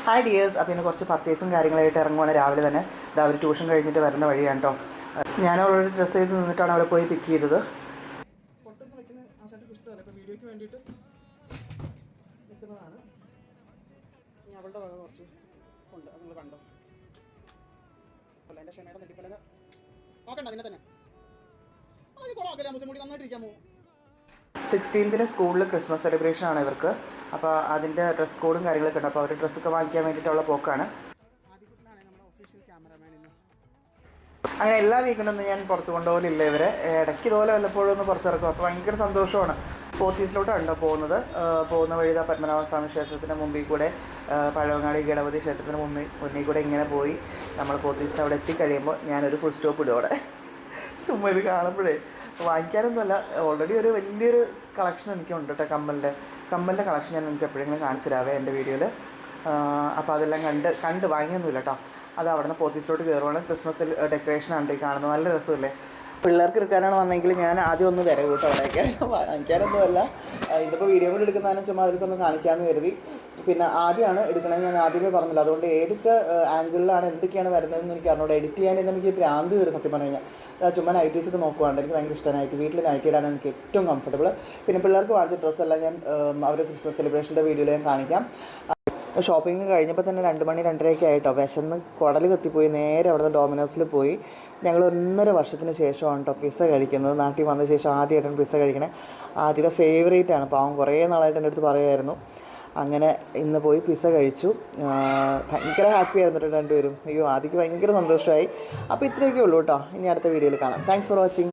Hi dears. അപ്പോൾ ഇന്ന് കുറച്ച് പർച്ചേസും കാര്യങ്ങളായിട്ട് ഇറങ്ങുവാണ് രാവിലെ തന്നെ. ഇത് അവർ ട്യൂഷൻ കഴിഞ്ഞിട്ട് വരുന്ന വഴിയാണ് കേട്ടോ. ഞാൻ അവളോട് ഡ്രസ്സ് ചെയ്ത് നിന്നിട്ടാണ് അവരെ പോയി പിക്ക് ചെയ്തത്. പുറത്തൊക്കെ വയ്ക്കുന്ന ആ ഷർട്ട് ഇഷ്ടമല്ല, ഇപ്പോൾ വീഡിയോയ്ക്ക് വേണ്ടിയിട്ട് നിൽക്കുന്നതാണ്. ഇനി അവളുടെ വക കുറച്ച് ഉണ്ട്, അത് നിങ്ങൾ കണ്ടോ. അല്ല, എൻ്റെ ക്ഷമയുടെ നെറ്റിപ്പലക നോക്കണ്ട, അതിനെ തന്നെ അത് കുളമാക്കില്ല. മുസ്ലിം മുടി നന്നായിട്ടിരിക്കാമോ. 16th സ്കൂളിൽ ക്രിസ്മസ് സെലിബ്രേഷൻ ആണ് ഇവർക്ക്. അപ്പോൾ അതിൻ്റെ ഡ്രസ് കോഡും കാര്യങ്ങളൊക്കെ ഉണ്ട്. അപ്പോൾ അവർ ഡ്രസ്സൊക്കെ വാങ്ങിക്കാൻ വേണ്ടിയിട്ടുള്ള പോക്കാണ്. അങ്ങനെ എല്ലാ വീക്കിനൊന്നും ഞാൻ പുറത്ത് കൊണ്ടുപോകലില്ല ഇവരെ. ഇടയ്ക്ക് ഇതുപോലെ വല്ലപ്പോഴും ഒന്ന് പുറത്തിറക്കും. അപ്പോൾ ഭയങ്കര സന്തോഷമാണ്. പോത്തീസിലോട്ടാണ് പോകുന്നത്. പോകുന്ന വഴി പത്മനാഭസ്വാമി ക്ഷേത്രത്തിൻ്റെ മുമ്പിൽ കൂടെ പഴവങ്ങാടി ഗണപതി ക്ഷേത്രത്തിന് മുന്നിൽ കൂടെ ഇങ്ങനെ പോയി നമ്മൾ പോത്തീസിന് അവിടെ എത്തിക്കഴിയുമ്പോൾ ഞാനൊരു ഫുൾ സ്റ്റോപ്പ് ഇടും അവിടെ. ചുമ്മാ ഇത് കാണുമ്പോഴേ വാങ്ങിക്കാനൊന്നുമല്ല, ഓൾറെഡി ഒരു വലിയൊരു കളക്ഷൻ എനിക്കുണ്ട് കേട്ടോ. കമ്മലിൻ്റെ കളക്ഷൻ ഞാൻ എനിക്ക് എപ്പോഴെങ്കിലും കാണിച്ചു തരാവേ എൻ്റെ വീഡിയോയിൽ. അപ്പോൾ അതെല്ലാം കണ്ട് വാങ്ങിയൊന്നുമില്ല കേട്ടോ. അത് അവിടെ നിന്ന് പോത്തീസിലോട്ട് കയറുവാണ്. ക്രിസ്മസ് ഡെക്കറേഷനാണ് ഈ കാണുന്നത്. നല്ല രസമില്ലേ. പിള്ളേർക്ക് എടുക്കാനാണ് വന്നെങ്കിൽ ഞാൻ ആദ്യം ഒന്ന് വരവ് കേട്ടോ. അവിടെയൊക്കെ വാങ്ങിക്കാനൊന്നുമല്ല, ഇതിപ്പോൾ വീഡിയോ കൂടി എടുക്കുന്നതിനും ചുമ്മാ അതിലേക്കൊന്ന് കാണിക്കാമെന്ന് കരുതി. പിന്നെ ആദ്യമാണ് എടുക്കണമെന്ന് ഞാൻ ആദ്യമേ പറഞ്ഞില്ല. അതുകൊണ്ട് ഏതൊക്കെ ആംഗിളിലാണ് എന്തൊക്കെയാണ് വരുന്നതെന്ന് എനിക്ക് അറിഞ്ഞൂടെ. എഡിറ്റ് ചെയ്യാൻ എനിക്ക് ഭ്രാന്ത് വരും സത്യം പറഞ്ഞു കഴിഞ്ഞാൽ. ചുമ്മാ നൈറ്റീസൊക്കെ നോക്കുവാണ്ട് എനിക്ക് ഭയങ്കര ഇഷ്ടമാണ്. നൈറ്റ് വീട്ടിൽ നൈറ്റ് ഇടാനാണ് എനിക്ക് ഏറ്റവും കംഫർട്ടബിൾ. പിന്നെ പിള്ളേർക്ക് വാങ്ങിച്ച ഡ്രസ്സെല്ലാം ഞാൻ അവർ ക്രിസ്മസ് സെലിബ്രേഷൻ്റെ വീഡിയോയിൽ ഞാൻ കാണിക്കാം. ഷോപ്പിംഗ് കഴിഞ്ഞപ്പോൾ തന്നെ 2 മണി 2:30 ആയിട്ടോ. വിശന്ന് കുടൽ കത്തിപ്പോയി നേരെ അവിടുന്ന് ഡോമിനോസിൽ പോയി. ഞങ്ങൾ 1.5 വർഷത്തിന് ശേഷമാണ് കേട്ടോ പിസ്സ കഴിക്കുന്നത്. നാട്ടിൽ വന്ന ശേഷം ആദ്യമായിട്ടാണ് പിസ്സ കഴിക്കണേ. ആദ്യത്തെ ഫേവറേറ്റ് ആണ്. പാവം കുറേ നാളായിട്ട് എൻ്റെ അടുത്ത് പറയുമായിരുന്നു. അങ്ങനെ ഇന്ന് പോയി പിസ്സ കഴിച്ചു. ഭയങ്കര ഹാപ്പി ആയിരുന്നു കേട്ടോ രണ്ടുപേരും. അയ്യോ, ആദ്യക്ക് ഭയങ്കര സന്തോഷമായി. അപ്പോൾ ഇത്രയൊക്കെ ഉള്ളൂ കേട്ടോ. ഇനി അടുത്ത വീഡിയോയിൽ കാണാം. Thanks for watching.